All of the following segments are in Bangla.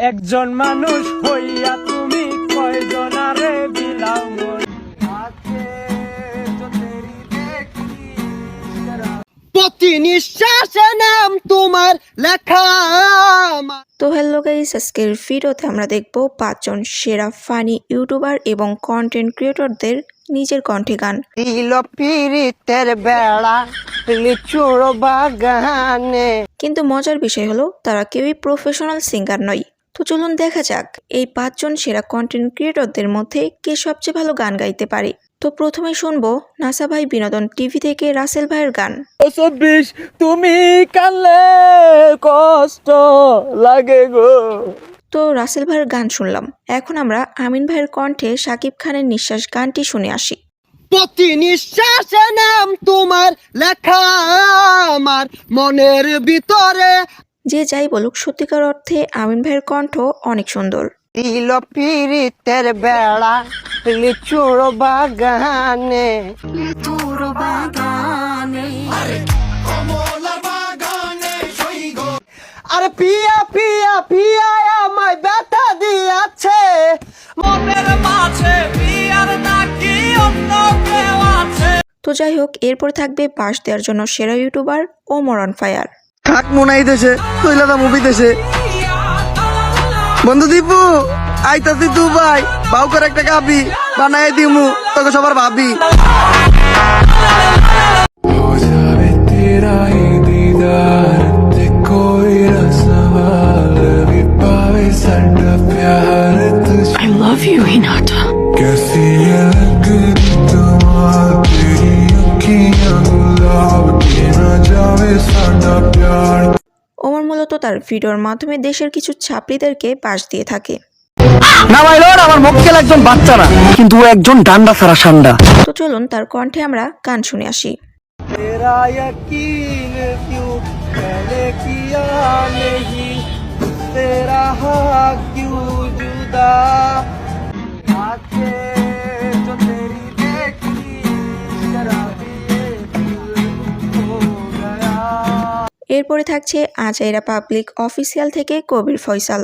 একজন মানুষ হইয়া তুমি কয়জনারে বিলাও মন প্রতি নিঃশ্বাসে নাম তোমার লেখা। তো হ্যালো গাইস, আজকের ভিডিওতে আমরা দেখব 5 জন সেরা ফানি ইউটিউবার এবং কন্টেন্ট ক্রিয়েটরদের নিজের কণ্ঠে গান। পীড়িতের বেড়া লিচুর বাগানে। কিন্তু মজার বিষয় হলো তারা কেউই প্রফেশনাল সিঙ্গার নয়। তো চলুন দেখা যাক এই 5 জন সেরা কন্টেন্ট ক্রিয়েটরদের মধ্যে কে সবচেয়ে ভালো গান গাইতে পারে। তো প্রথমে শুনবো নাসা ভাই বিনোদন টিভি থেকে রাসেল ভাইয়ের গান। 26 তুমি কানলে কষ্ট লাগে গো। তো রাসেল ভাইয়ের গান শুনলাম, এখন আমরা আমিন ভাইয়ের কণ্ঠে শাকিব খানের নিঃশ্বাস গানটি শুনে আসি। প্রতি নিঃশ্বাসে নাম তোমার লেখা আমার মনের ভিতরে। যে যাই বলুক, সত্যিকার অর্থে আমিন ভাইয়ের কণ্ঠ অনেক সুন্দর। পীড়িতের বেড়া লিচুর বাগানে। আরে পিয়া পিয়া পিয়া আমায় ব্যথা দিয়াছে মনের মাঝে বিয়ার নাকি অন্য কেউ আছে। তো যাই হোক, এরপর থাকবে পাশ দেওয়ার জন্য সেরা ইউটিউবার ওমর অন ফায়ার। থাক মোনাই দেশে তৈলাদা মুভি দেশে বন্ধু দীপু আইতাছি দুবাই বাউ করে একটা গাবি বানাই দিমু তোকে সবার ভাবি। I love you, Hinata. Omar মূলত তার ভিডিওর মাধ্যমে দেশের কিছু ছাত্রীদেরকে পাশ দিয়ে থাকে। না ভাই লোড আমার মক্কেল একজন বাচ্চা না, কিন্তু ও একজন ডান্ডা সারা সান্ডা। তো চলুন তার কণ্ঠে আমরা গান শুনে আসি। तेरा यकीन क्यों पहले किया नहीं, तेरा हाँ क्यों जुदा आके जो तेरी देखी शराबी ये दिल हो गया। এরপরে থাকছে আজাইরা পাবলিক অফিসিয়াল থেকে কবির ফয়সাল।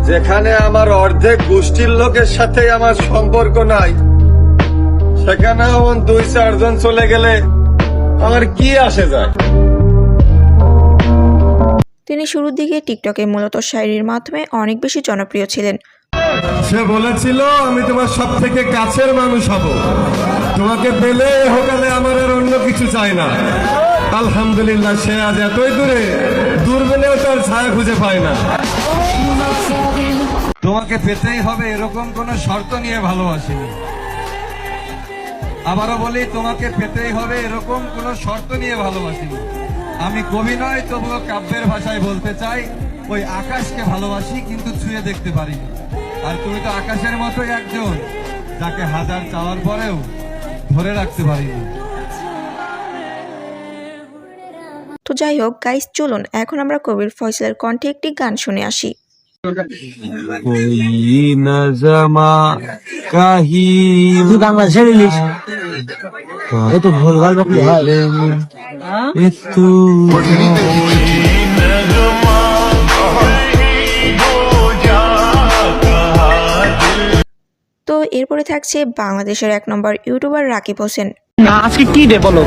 যেখানে আমার অর্ধেক গোষ্ঠীর লোকের সাথে আমার সম্পর্ক নাই, সেখানে এমন 2-4 জন চলে গেলে আমার কি আসে যায়। তিনি শুরুর দিকে টিকটকে মূলত শায়রির মাধ্যমে অনেক বেশি জনপ্রিয় ছিলেন। সে বলেছিল আমি তোমার সব থেকে কাছের মানুষ হব, তোমাকে পেলে হোকালে আমার আর অন্য কিছু চাই না। আলহামদুলিল্লাহ সে আজ এতই দূরে, দূর পেলেও তার ছায়া খুঁজে পায় না। তোমাকে পেতেই হবে এরকম কোন শর্ত নিয়ে ভালোবাসিনি। আবারও বলি, তোমাকে পেতেই হবে এরকম কোন শর্ত নিয়ে ভালোবাসিনি। আমি কবি নয়, তবুও কাব্যের ভাষায় বলতে চাই, ওই আকাশকে ভালোবাসি কিন্তু ছুঁয়ে দেখতে পারিনি। আর তুমি তো আকাশের মতোই একজন, যাকে হাজার চাওয়ার পরেও ধরে রাখতে পারিনি। তো যাই হোক গাইস, চলুন এখন আমরা কবির ফয়সালের কণ্ঠে একটি গান শুনে আসি। বাংলাদেশের ইলিশ তো ভুল ভাল তো এরপরে থাকছে বাংলাদেশের 1 নম্বর ইউটিউবার রাকিব হোসেন। আজকে কি ডে বলো?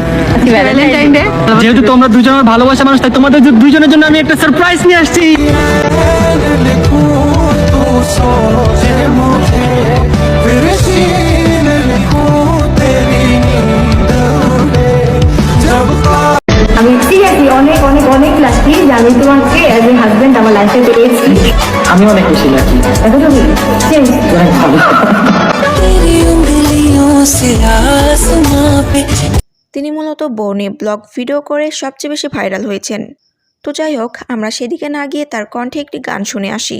Valentine day. যেহেতু তোমরা দুজন আমার ভালোবাসা মানুষ, তাই তোমাদের দুজনের জন্য আমি একটা সারপ্রাইজ নিয়ে আসছি। আমি সিরিয়াসলি অনেক অনেক অনেক লাকি যে আমি তোমাকে অ্যাজ এ হাজবেন্ড আমার লাইফে পেয়েছি। আমি অনেক খুশি নাকি। এখন তো তিনি মূলত বর্ণি ব্লগ ভিডিও করে সবচেয়ে বেশি ভাইরাল হয়েছেন। তো যাই হোক, আমরা সেদিকে না গিয়ে তার কণ্ঠে একটি গান শুনে আসি।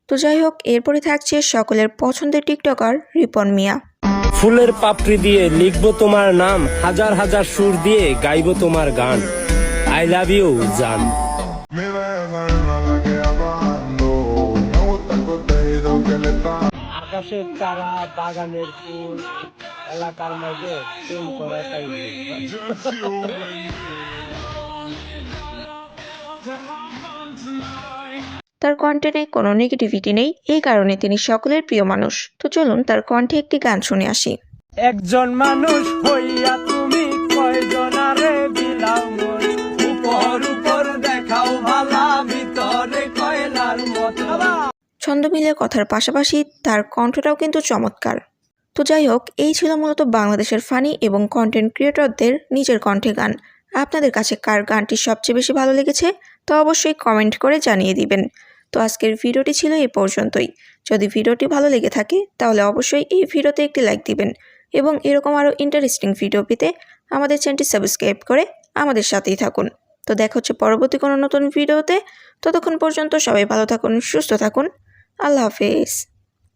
তো যাই হোক, এরপরে থাকছে সকলের পছন্দের টিকটকার রিপন মিয়া। ফুলের পাপড়ি দিয়ে লিখবো তোমার নাম, হাজার হাজার সুর দিয়ে গাইবো তোমার গান। আই লাভ ইউ জান। আকাশের তারা, বাগানের ফুল, এলাকার মধ্যে প্রেম করা তার কন্টেন্টে কোনো নেগেটিভিটি নেই, এই কারণে তিনি সকলের প্রিয় মানুষ। তো চলুন তার কণ্ঠে একটি গান শুনে আসি। একজন মানুষ হইয়া তুমি কয়জনারে বিলাও মন, উপর উপর দেখাও ভালা, ভিতরে কয়লার মতো। ছন্দ মিলে কথার পাশাপাশি তার কণ্ঠটাও কিন্তু চমৎকার। তো যাই হোক, এই ছিল মূলত বাংলাদেশের ফানি এবং কন্টেন্ট ক্রিয়েটরদের নিজের কণ্ঠে গান। আপনাদের কাছে কার গানটি সবচেয়ে বেশি ভালো লেগেছে তা অবশ্যই কমেন্ট করে জানিয়ে দিবেন। তো আজকের ভিডিওটি ছিল এই পর্যন্তই। যদি ভিডিওটি ভালো লেগে থাকে তাহলে অবশ্যই এই ভিডিওতে একটি লাইক দিবেন এবং এরকম আরও ইন্টারেস্টিং ভিডিও পেতে আমাদের চ্যানেলটি সাবস্ক্রাইব করে আমাদের সাথেই থাকুন। তো দেখা হচ্ছে পরবর্তী কোনো নতুন ভিডিওতে। ততক্ষণ পর্যন্ত সবাই ভালো থাকুন, সুস্থ থাকুন। আল্লাহ হাফেজ।